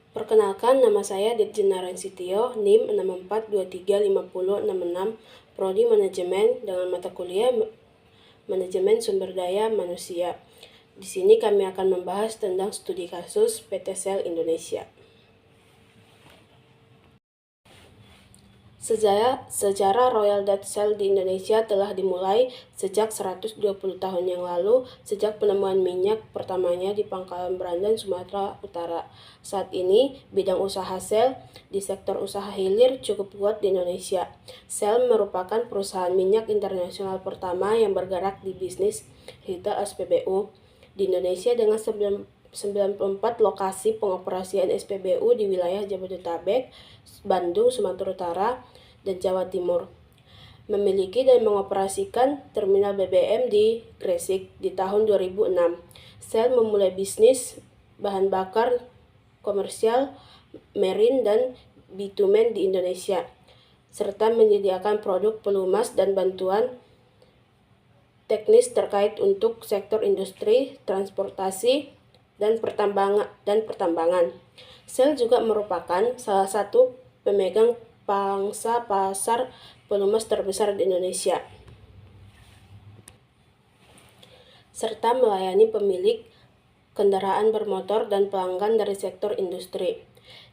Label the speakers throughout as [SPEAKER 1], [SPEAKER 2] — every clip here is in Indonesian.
[SPEAKER 1] Perkenalkan, nama saya Ditjen Narensitio, NIM 64235066, Prodi Manajemen dengan mata kuliah Manajemen Sumber Daya Manusia. Di sini kami akan membahas tentang studi kasus PT Shell Indonesia. Sejarah Royal Dutch Shell di Indonesia telah dimulai sejak 120 tahun yang lalu, sejak penemuan minyak pertamanya di Pangkalan Berandan, Sumatera Utara. Saat ini, bidang usaha Shell di sektor usaha hilir cukup kuat di Indonesia. Shell merupakan perusahaan minyak internasional pertama yang bergerak di bisnis retail SPBU di Indonesia dengan 94 lokasi pengoperasian SPBU di wilayah Jabodetabek, Bandung, Sumatera Utara, dan Jawa Timur. Memiliki dan mengoperasikan terminal BBM di Gresik di tahun 2006. Shell memulai bisnis bahan bakar komersial, marine, dan bitumen di Indonesia, serta menyediakan produk pelumas dan bantuan teknis terkait untuk sektor industri, transportasi, dan pertambangan. Shell juga merupakan salah satu pemegang pangsa pasar pelumas terbesar di Indonesia, serta melayani pemilik kendaraan bermotor dan pelanggan dari sektor industri.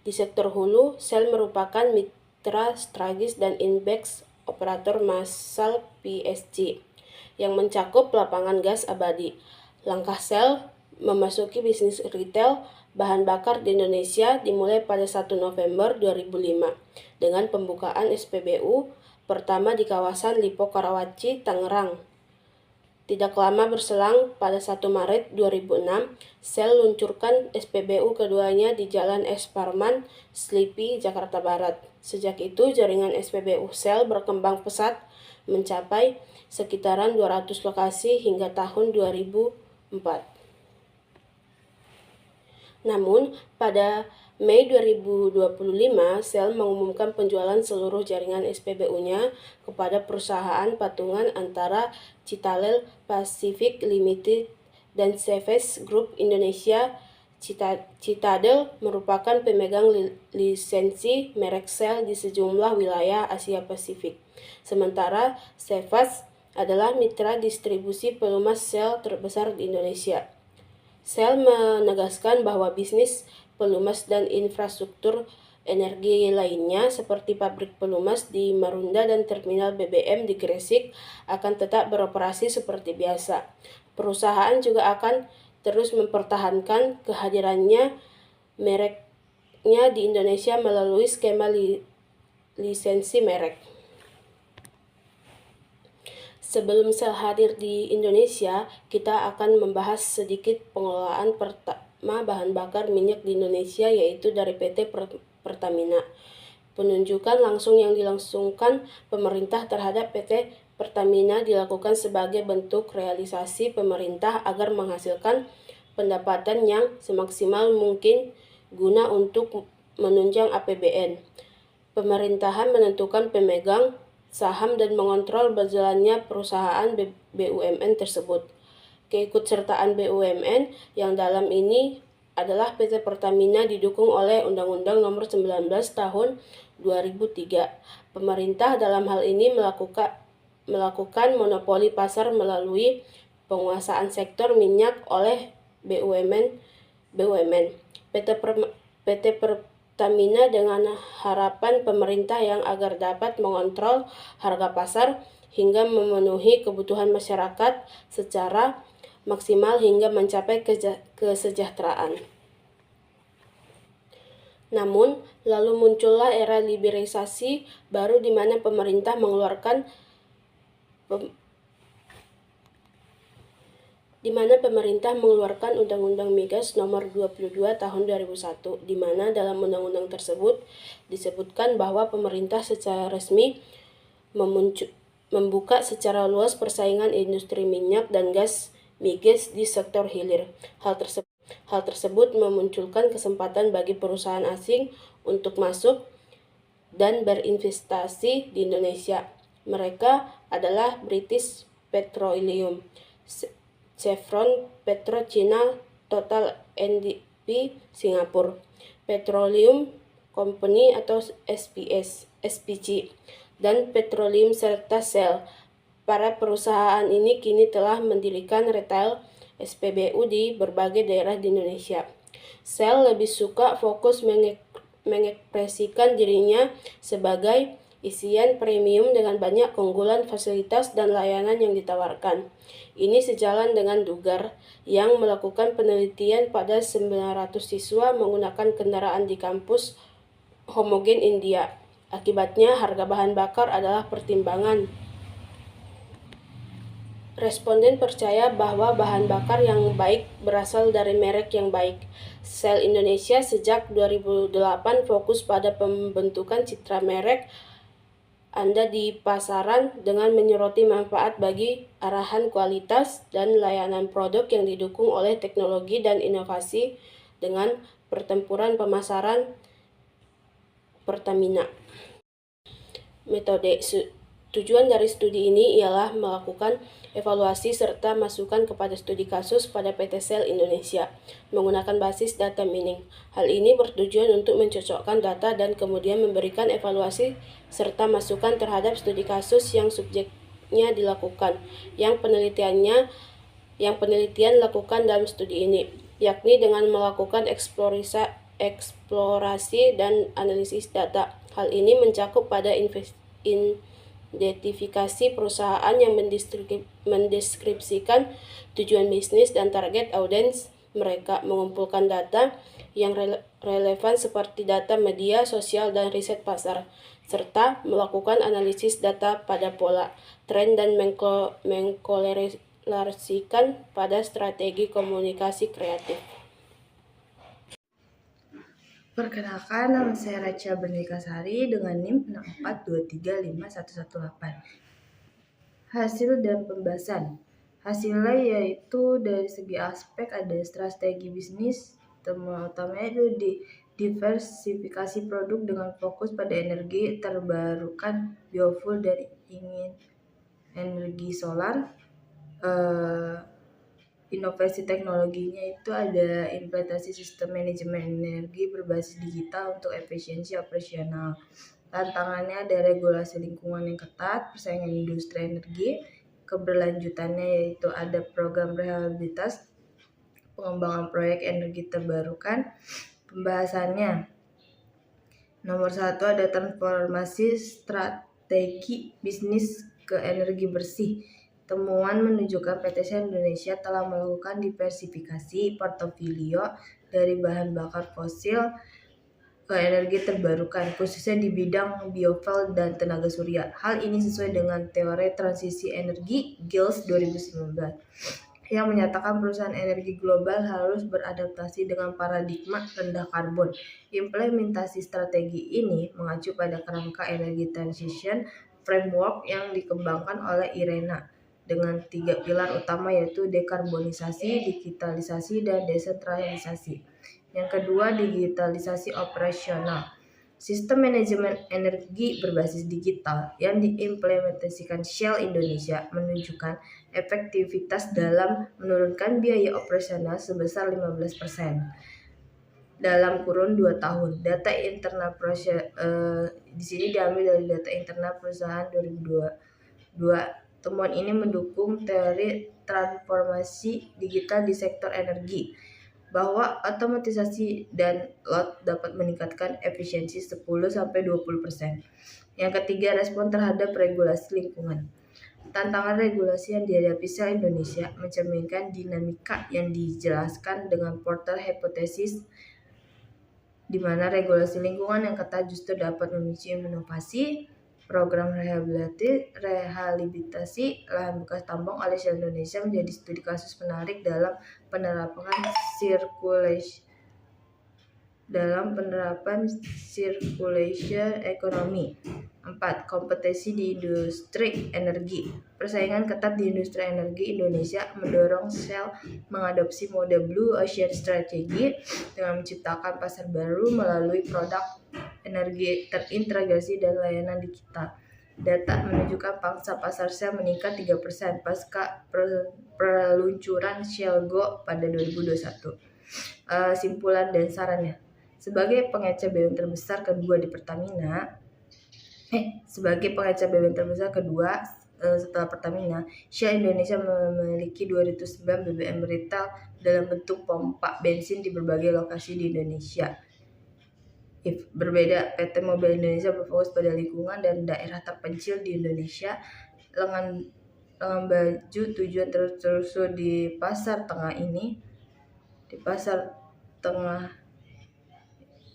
[SPEAKER 1] Di sektor hulu, Shell merupakan mitra strategis dan index operator massal PSG yang mencakup lapangan gas abadi. Langkah Shell memasuki bisnis retail bahan bakar di Indonesia dimulai pada 1 November 2005 dengan pembukaan SPBU pertama di kawasan Lipo Karawaci, Tangerang. Tidak lama berselang, pada 1 Maret 2006, Shell luncurkan SPBU keduanya di Jalan S. Parman, Slipi, Jakarta Barat. Sejak itu, jaringan SPBU Shell berkembang pesat mencapai sekitaran 200 lokasi hingga tahun 2004. Namun, pada Mei 2025, Shell mengumumkan penjualan seluruh jaringan SPBU-nya kepada perusahaan patungan antara Citalel Pacific Limited dan Ceves Group Indonesia. Citadel merupakan pemegang lisensi merek Shell di sejumlah wilayah Asia Pasifik, sementara Ceves adalah mitra distribusi pelumas Shell terbesar di Indonesia. Shell menegaskan bahwa bisnis pelumas dan infrastruktur energi lainnya seperti pabrik pelumas di Marunda dan terminal BBM di Gresik akan tetap beroperasi seperti biasa. Perusahaan juga akan terus mempertahankan kehadirannya mereknya di Indonesia melalui skema lisensi merek. Sebelum Shell hadir di Indonesia, kita akan membahas sedikit pengelolaan pertama bahan bakar minyak di Indonesia, yaitu dari PT Pertamina. Penunjukan langsung yang dilangsungkan pemerintah terhadap PT Pertamina dilakukan sebagai bentuk realisasi pemerintah agar menghasilkan pendapatan yang semaksimal mungkin guna untuk menunjang APBN. Pemerintahan menentukan pemegang saham dan mengontrol berjalannya perusahaan BUMN tersebut. Keikutsertaan BUMN yang dalam ini adalah PT Pertamina didukung oleh Undang-Undang Nomor 19 Tahun 2003. Pemerintah dalam hal ini melakukan monopoli pasar melalui penguasaan sektor minyak oleh BUMN. PT Pertamina dengan harapan pemerintah yang agar dapat mengontrol harga pasar hingga memenuhi kebutuhan masyarakat secara maksimal hingga mencapai kesejahteraan. Namun, lalu muncullah era liberalisasi baru di mana pemerintah mengeluarkan Undang-Undang Migas Nomor 22 Tahun 2001, di mana dalam undang-undang tersebut disebutkan bahwa pemerintah secara resmi membuka secara luas persaingan industri minyak dan gas migas di sektor hilir. Hal tersebut memunculkan kesempatan bagi perusahaan asing untuk masuk dan berinvestasi di Indonesia. Mereka adalah British Petroleum, Chevron, PetroChina, Total Singapura Petroleum Company atau SPC, dan Petroleum serta Shell. Para perusahaan ini kini telah mendirikan retail SPBU di berbagai daerah di Indonesia. Shell lebih suka fokus mengekspresikan dirinya sebagai isian premium dengan banyak keunggulan fasilitas dan layanan yang ditawarkan. Ini sejalan dengan Dugar yang melakukan penelitian pada 900 siswa menggunakan kendaraan di kampus homogen India. Akibatnya, harga bahan bakar adalah pertimbangan. Responden percaya bahwa bahan bakar yang baik berasal dari merek yang baik. Shell Indonesia sejak 2008 fokus pada pembentukan citra merek Anda di pasaran dengan menyoroti manfaat bagi arahan kualitas dan layanan produk yang didukung oleh teknologi dan inovasi dengan pertempuran pemasaran Pertamina. Metode tujuan dari studi ini ialah melakukan evaluasi serta masukan kepada studi kasus pada PT Shell Indonesia menggunakan basis data mining. Hal ini bertujuan untuk mencocokkan data dan kemudian memberikan evaluasi serta masukan terhadap studi kasus yang subjeknya dilakukan, yang penelitian lakukan dalam studi ini, yakni dengan melakukan eksplorasi dan analisis data. Hal ini mencakup pada identifikasi perusahaan yang mendeskripsikan tujuan bisnis dan target audiens mereka, mengumpulkan data yang relevan seperti data media sosial dan riset pasar, serta melakukan analisis data pada pola, tren, dan mengkorelasikan pada strategi komunikasi kreatif.
[SPEAKER 2] Perkenalkan, nama saya Racha Bernikasari dengan NIM 642351118. Hasil dan pembahasan. Hasilnya yaitu dari segi aspek ada strategi bisnis, temuan utamanya itu di diversifikasi produk dengan fokus pada energi terbarukan, biofuel, dan energi solar. Inovasi teknologinya itu ada implementasi sistem manajemen energi berbasis digital untuk efisiensi operasional. Tantangannya ada regulasi lingkungan yang ketat, persaingan industri energi, keberlanjutannya yaitu ada program rehabilitas, pengembangan proyek energi terbarukan. Pembahasannya, nomor 1 ada transformasi strategi bisnis ke energi bersih. Temuan menunjukkan PT Shell Indonesia telah melakukan diversifikasi portofolio dari bahan bakar fosil ke energi terbarukan, khususnya di bidang biofuel dan tenaga surya. Hal ini sesuai dengan teori transisi energi GILS 2019 yang menyatakan perusahaan energi global harus beradaptasi dengan paradigma rendah karbon. Implementasi strategi ini mengacu pada kerangka energy transition framework yang dikembangkan oleh IRENA dengan 3 pilar utama yaitu dekarbonisasi, digitalisasi, dan desentralisasi. Yang kedua, digitalisasi operasional. Sistem manajemen energi berbasis digital yang diimplementasikan Shell Indonesia menunjukkan efektivitas dalam menurunkan biaya operasional sebesar 15% dalam kurun 2 tahun. Data internal di sini diambil dari data internal perusahaan 2022. Temuan ini mendukung teori transformasi digital di sektor energi, bahwa otomatisasi dan cloud dapat meningkatkan efisiensi 10-20%. Yang ketiga, respon terhadap regulasi lingkungan. Tantangan regulasi yang dihadapi Shell Indonesia mencerminkan dinamika yang dijelaskan dengan Porter Hypothesis, di mana regulasi lingkungan yang ketat justru dapat memicu inovasi. Program rehabilitasi lahan bekas tambang oleh Shell Indonesia menjadi studi kasus menarik dalam penerapan circulation economy. 4. Kompetisi di industri energi. Persaingan ketat di industri energi Indonesia mendorong Shell mengadopsi mode Blue Ocean Strategy dengan menciptakan pasar baru melalui produk energi terintegrasi dan layanan digital. Data menunjukkan pangsa pasar Shell meningkat 3% pasca peluncuran Shell Go pada 2021. Simpulan dan sarannya. Sebagai pengecer BBM terbesar kedua di Pertamina, setelah Pertamina, Shell Indonesia memiliki 209 BBM retail dalam bentuk pompa bensin di berbagai lokasi di Indonesia. Berbeda, PT Mobil Indonesia berfokus pada lingkungan dan daerah terpencil di Indonesia. Lengan baju tujuan tersusun di pasar tengah ini. Di pasar tengah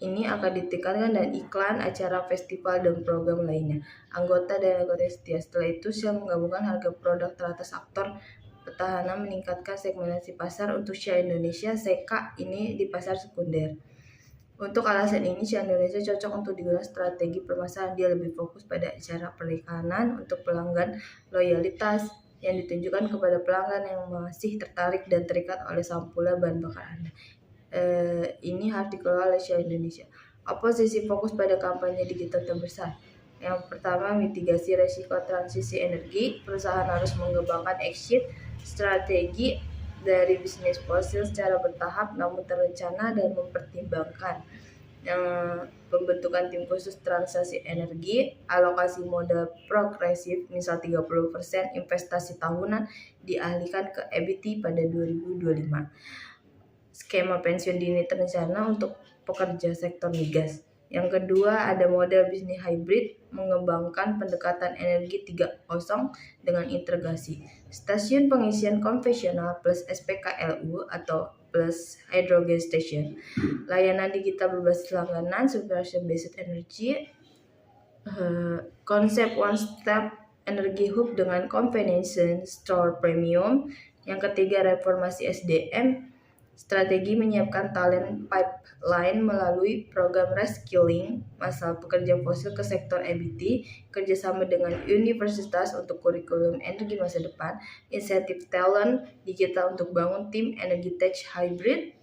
[SPEAKER 2] ini akan ditingkatkan dan iklan, acara festival, dan program lainnya. Anggota setia. Setelah itu, Shell menggabungkan harga produk teratas aktor petahana, meningkatkan segmentasi pasar untuk Shell Indonesia (SEKA) ini di pasar sekunder. Untuk alasan ini, Shell Indonesia cocok untuk digunakan strategi permasalahan. Dia lebih fokus pada acara perikanan untuk pelanggan, loyalitas yang ditunjukkan kepada pelanggan yang masih tertarik dan terikat oleh sampulnya bahan bakar Anda. Ini harus dikelola oleh Shell Indonesia. Oposisi fokus pada kampanye digital terbesar. Yang pertama, mitigasi resiko transisi energi. Perusahaan harus mengembangkan exit strategi dari bisnis fosil secara bertahap namun terencana dan mempertimbangkan pembentukan tim khusus transaksi energi, alokasi modal progresif, misal 30% investasi tahunan dialihkan ke EBIT pada 2025. Skema pensiun dini terencana untuk pekerja sektor migas. Yang kedua, ada model bisnis hybrid, mengembangkan pendekatan energi 3.0 dengan integrasi stasiun pengisian konvensional plus SPKLU atau plus hydrogen station, layanan digital berbasis langganan, subscription based energy, konsep one step energy hub dengan convenience store premium. Yang ketiga, reformasi SDM, strategi menyiapkan talent pipeline melalui program reskilling masal pekerja fosil ke sektor EBT, kerjasama dengan universitas untuk kurikulum energi masa depan, insentif talent digital untuk bangun tim energi tech hybrid,